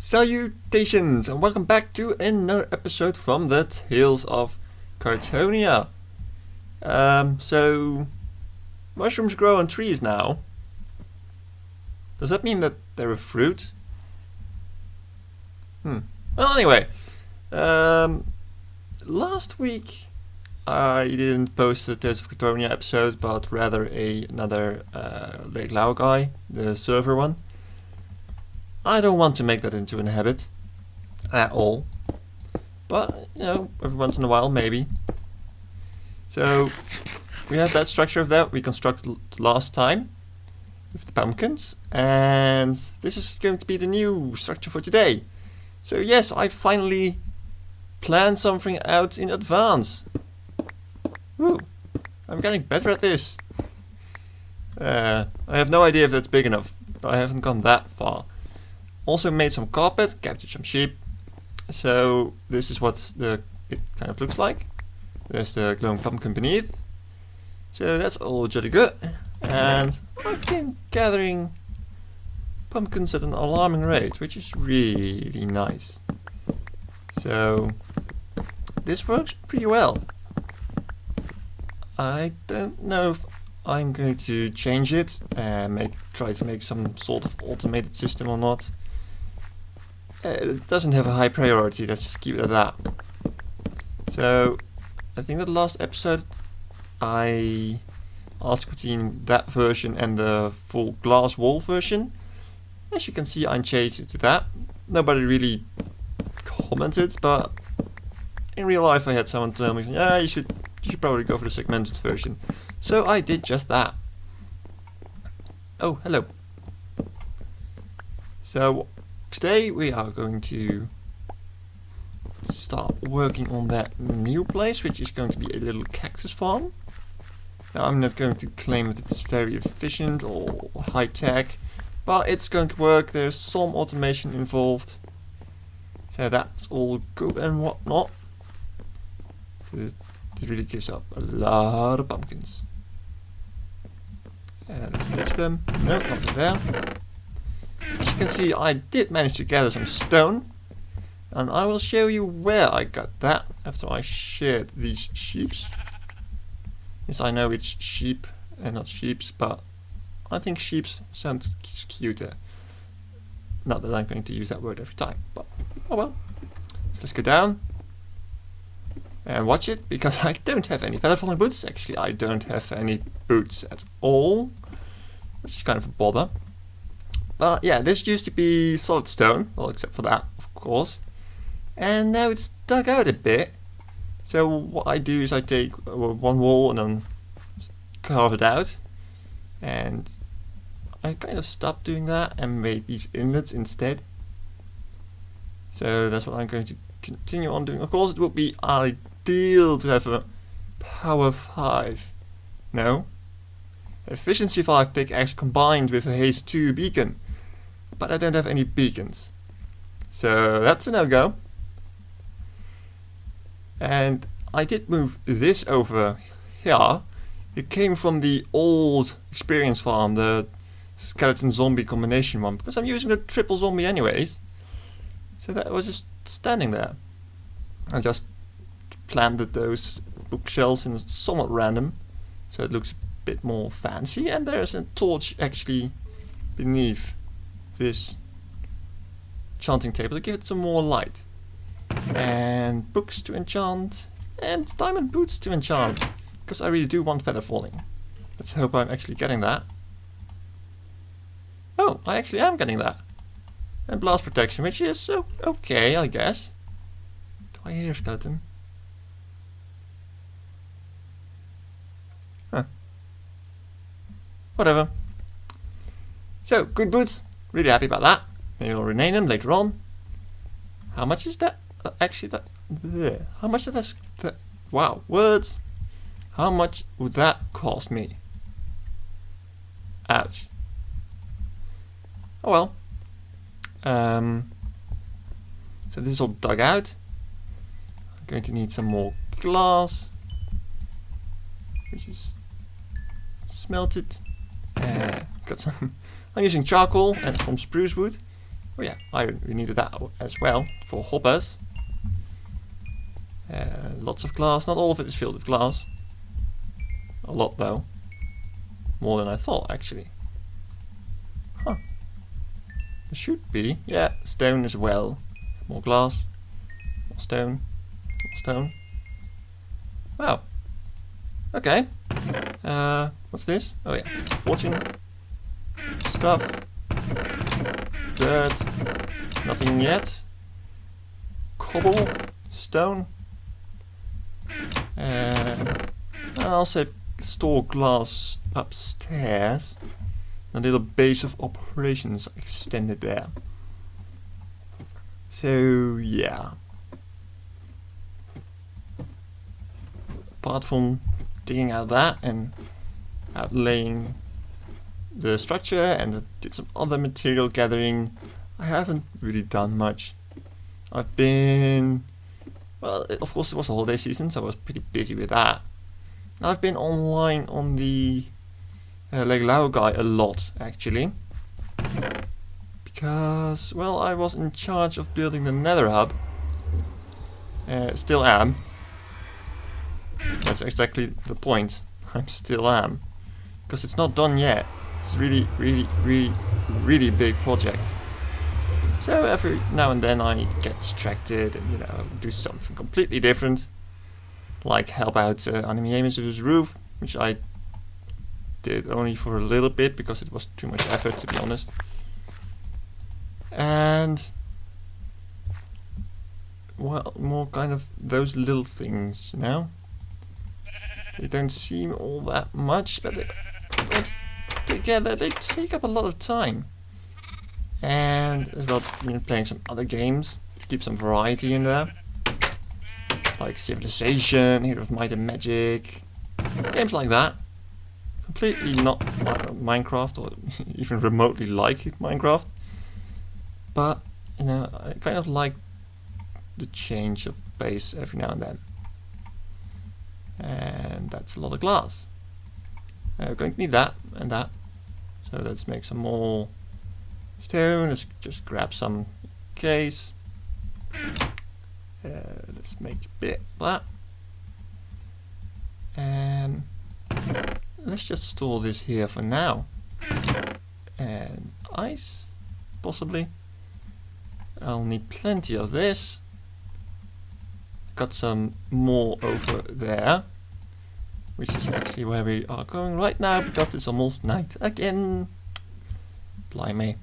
Salutations and welcome back to another episode from the Tales of Kartonia. So mushrooms grow on trees now. Does that mean that they're a fruit? Well, anyway, last week I didn't post the Tales of Kartonia episode, but rather another Lake Lao guy, the server one. I don't want to make that into a habit at all, but you know, every once in a while maybe. So we have that structure of that we constructed last time with the pumpkins, and this is going to be the new structure for today. So yes, I finally planned something out in advance. Woo! I'm getting better at this. I have no idea if that's big enough. I haven't gone that far. Also made some carpet, captured some sheep. So this is what it kind of looks like. There's the glowing pumpkin beneath. So that's all jolly good. And I've been gathering pumpkins at an alarming rate, which is really nice. So this works pretty well. I don't know if I'm going to change it and try to make some sort of automated system or not. It doesn't have a high priority, let's just keep it at that. So I think that the last episode I asked between that version and the full glass wall version. As you can see, I changed it to that. Nobody really commented, but in real life I had someone tell me, yeah, you should probably go for the segmented version. So I did just that. Oh, hello. So today we are going to start working on that new place, which is going to be a little cactus farm. Now I'm not going to claim that it's very efficient or high tech, but it's going to work. There's some automation involved, so that's all good and whatnot. It really gives up a lot of pumpkins. And let's ditch them. No, not there. As you can see, I did manage to gather some stone, and I will show you where I got that after I shared these sheeps. Yes, I know it's sheep and not sheeps, but I think sheeps sounds cuter. Not that I'm going to use that word every time, but oh well. So let's go down and watch it, because I don't have any feather falling boots. Actually, I don't have any boots at all, which is kind of a bother. But yeah, this used to be solid stone, well, except for that, of course. And now it's dug out a bit. So what I do is I take one wall and then carve it out. And I kind of stopped doing that and made these inlets instead. So that's what I'm going to continue on doing. Of course, it would be ideal to have a power 5. No. Efficiency 5 pickaxe combined with a haste 2 beacon. But I don't have any beacons. So that's a no-go. And I did move this over here. It came from the old experience farm, the skeleton zombie combination one, because I'm using the triple zombie anyways. So that was just standing there. I just planted those bookshelves in somewhat random, so it looks a bit more fancy. And there's a torch actually beneath this enchanting table to give it some more light. And books to enchant, and diamond boots to enchant, because I really do want feather falling. Let's hope I'm actually getting that. Oh, I actually am getting that. And blast protection, which is okay, I guess. Do I hear a skeleton? Huh. Whatever. So, good boots. Really happy about that. Maybe I'll rename them later on. How much is that? Actually, that. Bleh. How much did that? Wow, words. How much would that cost me? Ouch. Oh well. So this is all dug out. I'm going to need some more glass, which is smelted. Got some. I'm using charcoal and from spruce wood. Oh yeah, iron. We needed that as well for hoppers. Lots of glass. Not all of it is filled with glass. A lot though. More than I thought actually. Huh. There should be. Yeah, stone as well. More glass. More stone. More stone. Wow. Okay. What's this? Oh yeah. Fortune. Stuff. Dirt. Nothing yet. Cobble. Stone. I'll also store glass upstairs. A little base of operations extended there. So yeah. Apart from digging out that and outlaying the structure and did some other material gathering, I haven't really done much. I've been, well, of course it was the holiday season, so I was pretty busy with that. I've been online on the Leglao guy a lot actually, because, well, I was in charge of building the Nether hub. Still am. That's exactly the point. I still am, because it's not done yet. It's really big project. So every now and then I get distracted and, you know, do something completely different, like help out Animiamus with his roof, which I did only for a little bit because it was too much effort, to be honest. And, well, more kind of those little things, you know. They don't seem all that much, but together they take up a lot of time. And as well, you know, playing some other games to keep some variety in there, like Civilization, Hero of Might and Magic, games like that. Completely not Minecraft, or even remotely like Minecraft, but, you know, I kind of like the change of pace every now and then. And that's a lot of glass. We're going to need that and that, so let's make some more stone. Let's just grab some case. Let's make a bit of that, and let's just store this here for now. And ice, possibly. I'll need plenty of this. Got some more over there, which is actually where we are going right now, because it's almost night again. Blimey.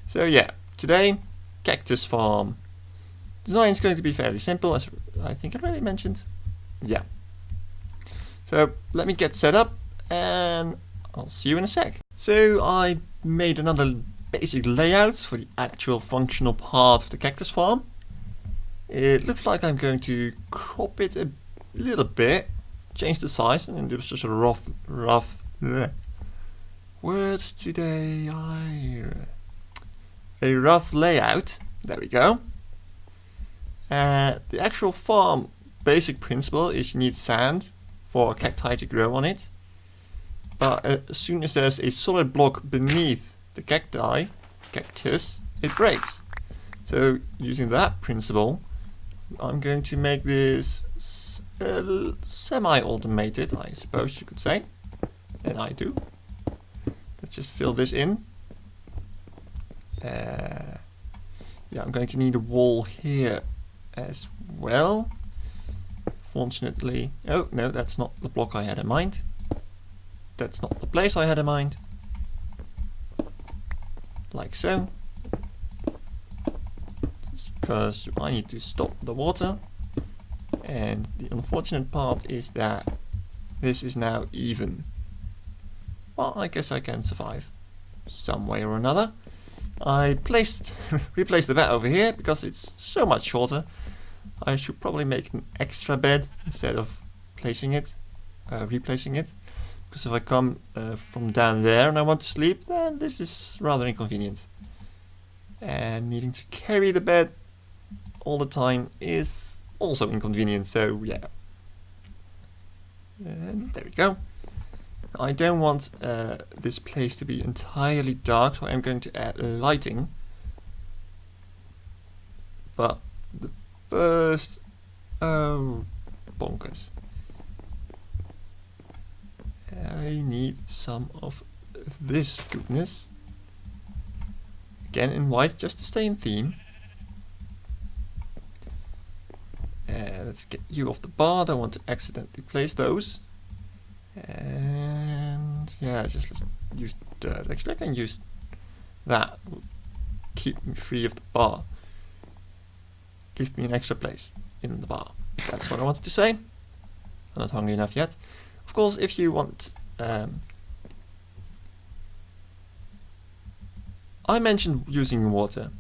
So yeah, today, cactus farm. Design is going to be fairly simple, as I think I already mentioned. Yeah. So let me get set up and I'll see you in a sec. So I made another basic layout for the actual functional part of the cactus farm. It looks like I'm going to crop it a little bit, change the size, and it was just a rough words today. A rough layout. There we go. The actual farm basic principle is you need sand for a cacti to grow on it. But as soon as there's a solid block beneath the cactus, it breaks. So using that principle, I'm going to make this semi-automated, I suppose you could say. And I do. Let's just fill this in. Yeah, I'm going to need a wall here as well. Fortunately, oh no, that's not the block I had in mind. That's not the place I had in mind. Like so. Because I need to stop the water. And the unfortunate part is that this is now even. Well, I guess I can survive some way or another. I replaced the bed over here because it's so much shorter. I should probably make an extra bed instead of replacing it. Because if I come from down there and I want to sleep, then this is rather inconvenient. And needing to carry the bed all the time is also inconvenient, so yeah. And there we go. I don't want this place to be entirely dark, so I'm going to add lighting. But the first... Oh, bonkers. I need some of this goodness. Again in white, just to stay in theme. Let's get you off the bar. Don't want to accidentally place those. And yeah, just let's use dirt. Actually, I can use that. Keep me free of the bar. Give me an extra place in the bar. That's what I wanted to say. I'm not hungry enough yet. Of course, if you want... I mentioned using water.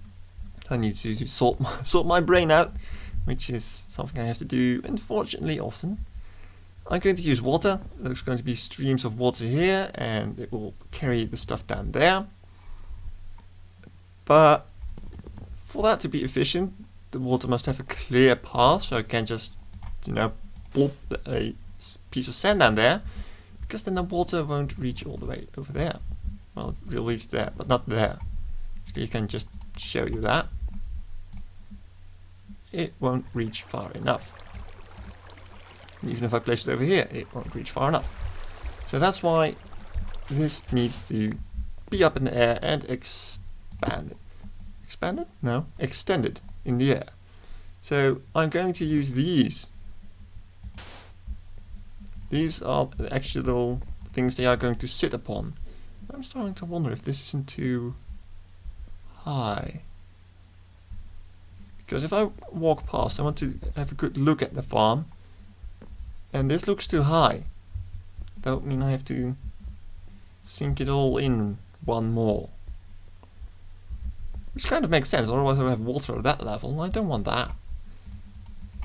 I need to sort my brain out, which is something I have to do, unfortunately, often. I'm going to use water. There's going to be streams of water here, and it will carry the stuff down there. But for that to be efficient, the water must have a clear path, so I can't just, you know, plop a piece of sand down there, because then the water won't reach all the way over there. Well, it will reach there, but not there. So you can just show you that. It won't reach far enough. And even if I place it over here, it won't reach far enough. So that's why this needs to be up in the air and expanded. Expanded? No, extended in the air. So I'm going to use these. These are the actual things they are going to sit upon. I'm starting to wonder if this isn't too high. Because if I walk past, I want to have a good look at the farm. And this looks too high. That would mean I have to sink it all in one more. Which kind of makes sense, otherwise I have water at that level, and I don't want that.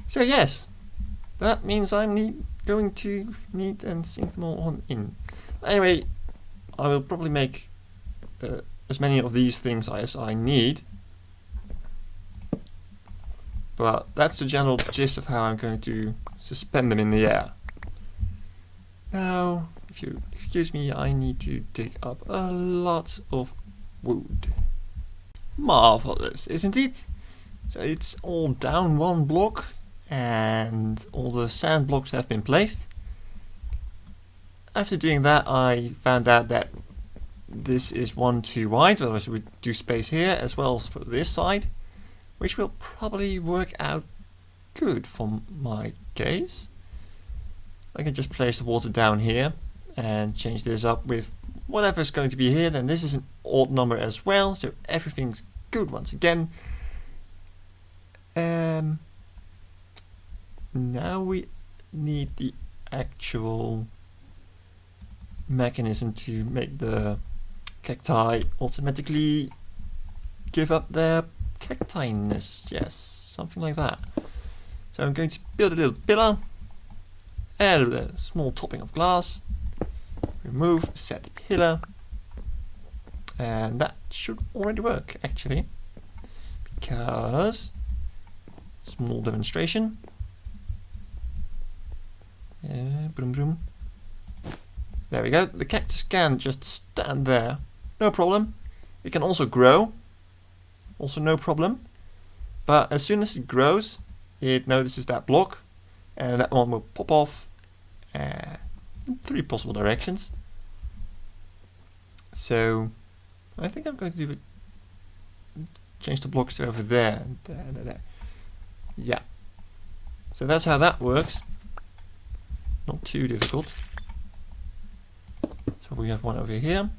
So yes, that means I'm going to need and sink more on in. Anyway, I will probably make as many of these things as I need. But that's the general gist of how I'm going to suspend them in the air. Now, if you excuse me, I need to dig up a lot of wood. Marvelous, isn't it? So it's all down one block and all the sand blocks have been placed. After doing that, I found out that this is one too wide, otherwise we do space here as well as for this side, which will probably work out good for my case. I can just place the water down here and change this up with whatever's going to be here. Then this is an odd number as well, so everything's good once again. Now we need the actual mechanism to make the cacti automatically give up their cacti-ness. Yes, something like that. So I'm going to build a little pillar, add a small topping of glass, remove said pillar, and that should already work actually, because small demonstration. Boom, boom. There we go. The cactus can just stand there, no problem. It can also grow, also no problem. But as soon as it grows, it notices that block, and that one will pop off in 3 possible directions. So I think I'm going to do it. Change the blocks to over there and there, and there. Yeah. So that's how that works. Not too difficult. So we have one over here.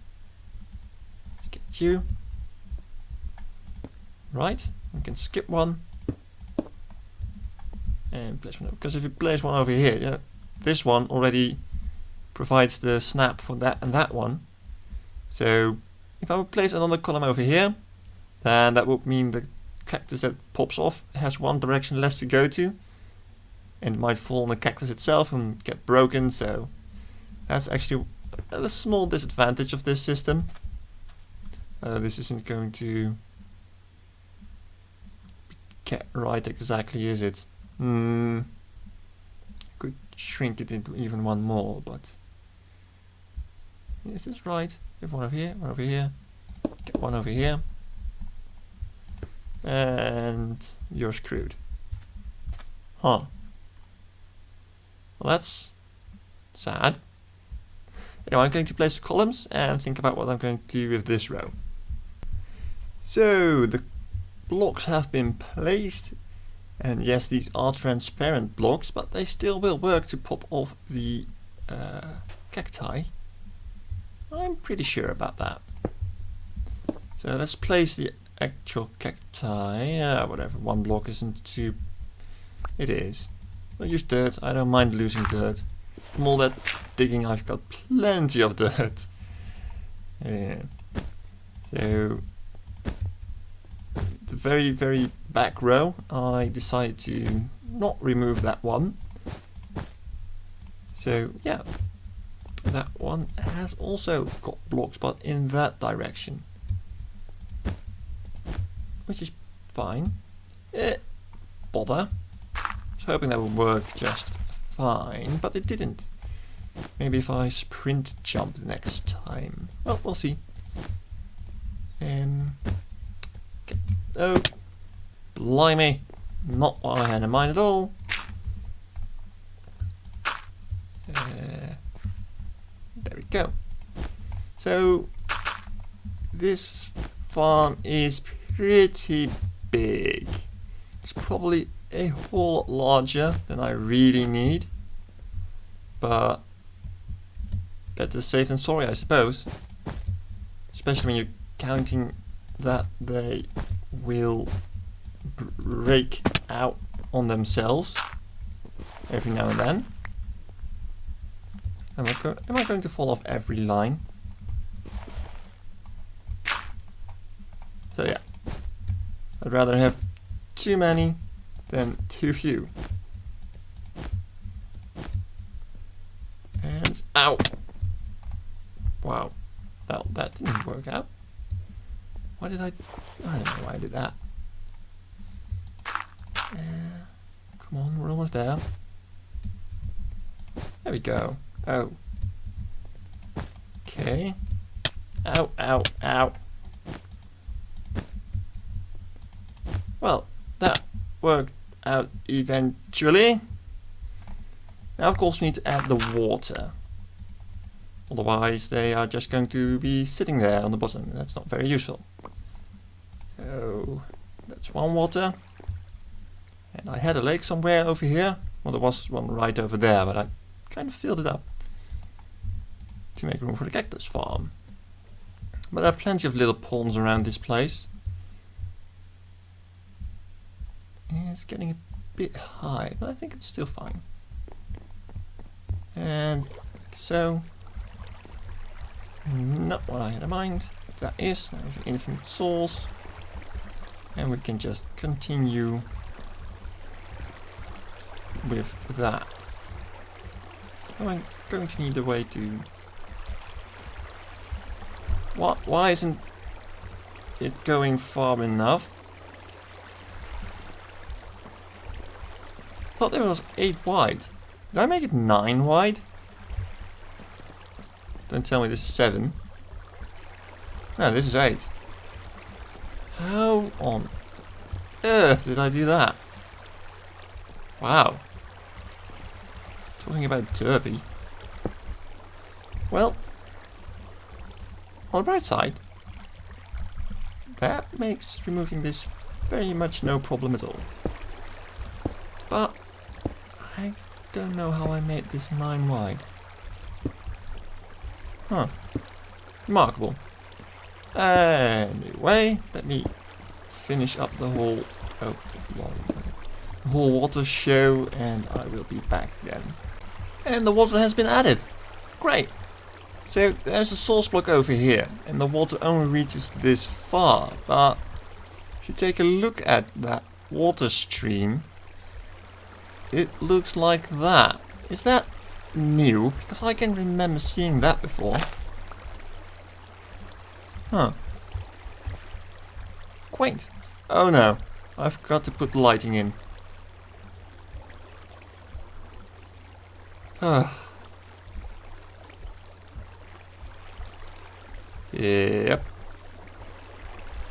Let's get you. Right. We can skip one. And place one over. Because if you place one over here, yeah, this one already provides the snap for that and that one. So if I would place another column over here, then that would mean the cactus that pops off has one direction less to go to, and it might fall on the cactus itself and get broken. So that's actually a small disadvantage of this system. This isn't going to get right exactly, is it? Could shrink it into even one more, but Is this right? Get one over here, one over here. Get one over here. And you're screwed. Huh. Well, that's sad. Anyway, I'm going to place the columns and think about what I'm going to do with this row. So, the blocks have been placed. And yes, these are transparent blocks, but they still will work to pop off the cacti. I'm pretty sure about that. So let's place the actual cacti. Whatever, one block isn't too... It is. I'll use dirt. I don't mind losing dirt. From all that digging, I've got plenty of dirt. Yeah. So the very, very back row, I decided to not remove that one. So yeah, that one has also got blocks, but in that direction, which is fine. Bother. I was hoping that would work just fine, but it didn't. Maybe if I sprint jump next time. Well, we'll see. Okay. Oh, blimey! Not what I had in mind at all. There we go. So this farm is pretty big. It's probably a whole lot larger than I really need, but better safe than sorry, I suppose. Especially when you're counting that they will break out on themselves every now and then. Am I going to fall off every line? So yeah, I'd rather have too many than too few. And ow! Wow, well, that didn't work out. Why did I don't know why I did that. Come on, we're almost there. There we go. Oh. Okay. Ow, ow, ow. Well, that worked out eventually. Now, of course, we need to add the water. Otherwise, they are just going to be sitting there on the bottom. That's not very useful. So, that's one water. And I had a lake somewhere over here. Well, there was one right over there, but I kind of filled it up to make room for the cactus farm. But there are plenty of little ponds around this place. Yeah, it's getting a bit high, but I think it's still fine. And like so. Not what I had in mind. That is now infinite souls. And we can just continue with that. I'm going to need a way to... What? Why isn't it going far enough? I thought there was 8 wide. Did I make it 9 wide? Don't tell me this is 7. No, this is 8. How on earth did I do that? Wow. Talking about derby. Well, on the bright side, that makes removing this very much no problem at all. But I don't know how I made this 9 wide. Huh. Remarkable. Anyway, let me finish up the whole water show, and I will be back then. And the water has been added. Great. So there's a source block over here, and the water only reaches this far. But if you take a look at that water stream, it looks like that. Is that new? Because I can remember seeing that before. Huh. Quaint. Oh no, I forgot to put lighting in. Yep.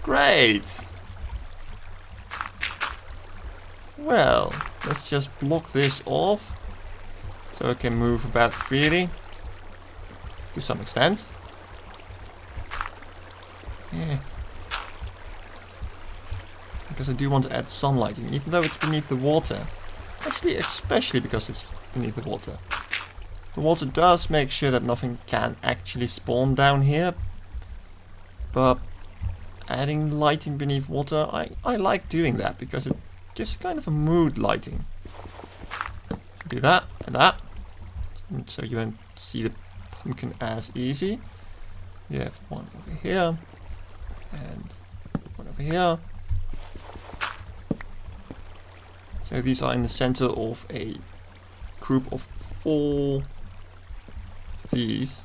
Great! Well, let's just block this off so I can move about freely to some extent. Yeah. Because I do want to add some lighting, even though it's beneath the water. Actually, especially because it's beneath the water. The water does make sure that nothing can actually spawn down here. But adding lighting beneath water, I like doing that because it gives kind of a mood lighting. Do that and that. So you won't see the pumpkin as easy. You have one over here. And one over here. So these are in the center of a group of 4 of these.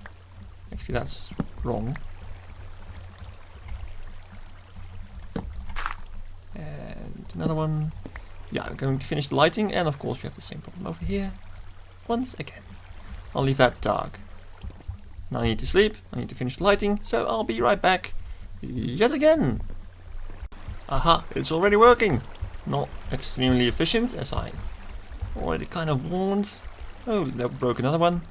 Actually, that's wrong. And another one. Yeah, I'm going to finish the lighting, and of course we have the same problem over here. Once again. I'll leave that dark. Now I need to sleep, I need to finish the lighting, so I'll be right back yet again. Aha, it's already working. Not extremely efficient, as I already kind of warned. Oh, that broke another one.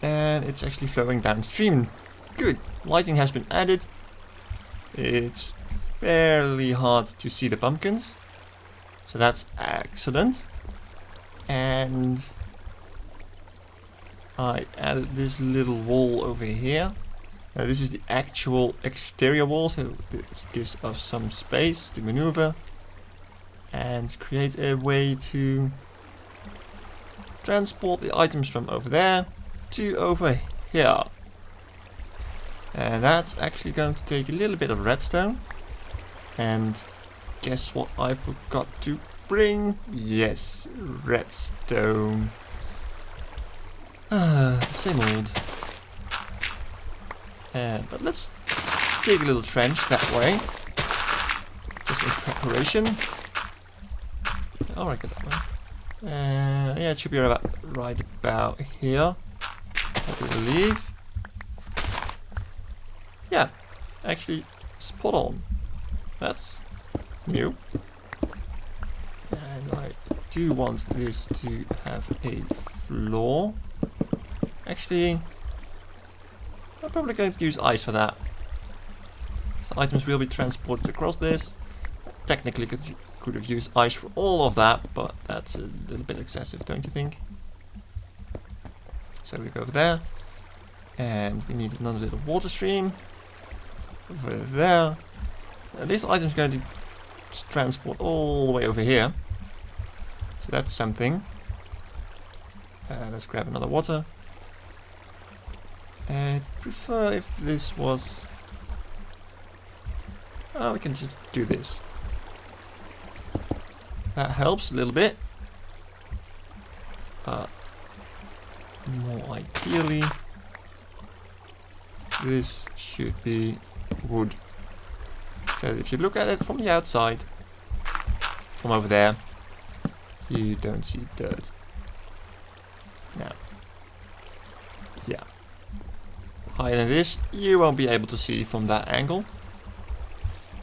And it's actually flowing downstream. Good, lighting has been added. It's fairly hard to see the pumpkins, so that's excellent. And I added this little wall over here. Now this is the actual exterior wall, so this gives us some space to maneuver and create a way to transport the items from over there to over here. And that's actually going to take a little bit of redstone. And guess what I forgot to bring? Yes, redstone. Same old. But let's dig a little trench that way. Just in preparation. I'll get that one. Yeah, it should be right about here, I believe. Yeah, actually spot on. That's new. And I do want this to have a floor. Actually, I'm probably going to use ice for that. So items will be transported across this. Technically could have used ice for all of that, but that's a little bit excessive, don't you think? So we go over there. And we need another little water stream. Over there. This item is going to transport all the way over here. So that's something. Let's grab another water. I prefer if this was... Oh, we can just do this. That helps a little bit. More ideally, this should be wood. So if you look at it from the outside, from over there, you don't see dirt. Now, yeah. Higher than this, you won't be able to see from that angle.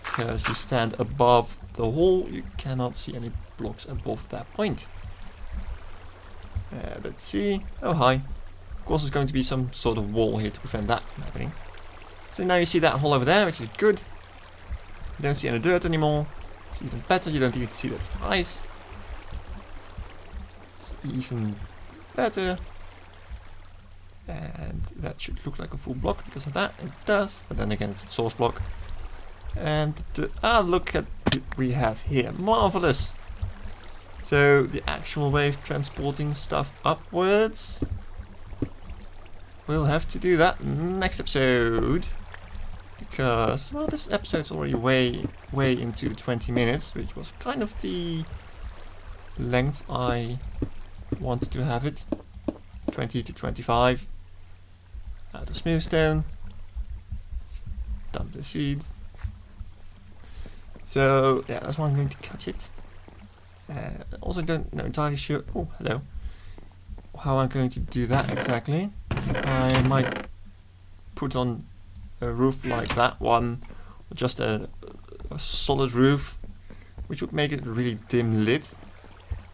Because you stand above the wall, you cannot see any blocks above that point. Let's see. Oh, hi. Of course, there's going to be some sort of wall here to prevent that from happening. So now you see that hole over there, which is good. You don't see any dirt anymore. It's even better. You don't even see that ice. It's even better. And that should look like a full block because of that. It does. But then again, it's a source block. And look at what we have here. Marvelous. So the actual way of transporting stuff upwards, we'll have to do that next episode. Because, well, this episode's already way into 20 minutes, which was kind of the length I wanted to have it. 20 to 25. Add the smooth stone. Dump the seeds. So, yeah, that's why I'm going to cut it. Also don't know entirely sure, oh hello, how I'm going to do that exactly. I might put on a roof like that one, or just a solid roof, which would make it really dim lit,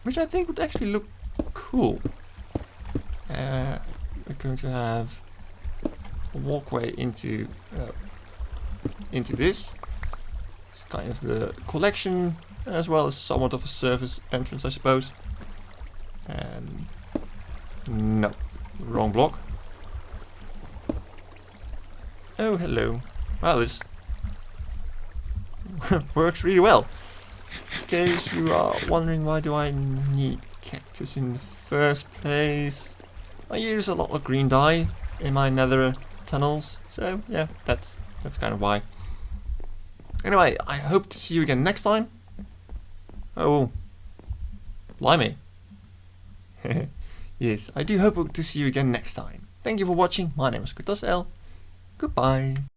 which I think would actually look cool. We're going to have a walkway into this. It's kind of the collection, as well as somewhat of a surface entrance, I suppose. No, wrong block. Oh, hello. Wow, this works really well. In case you are wondering why do I need cactus in the first place, I use a lot of green dye in my nether tunnels, so yeah, that's kind of why. Anyway, I hope to see you again next time. Oh, blimey. Yes, I do hope to see you again next time. Thank you for watching. My name is Kartosael. Goodbye.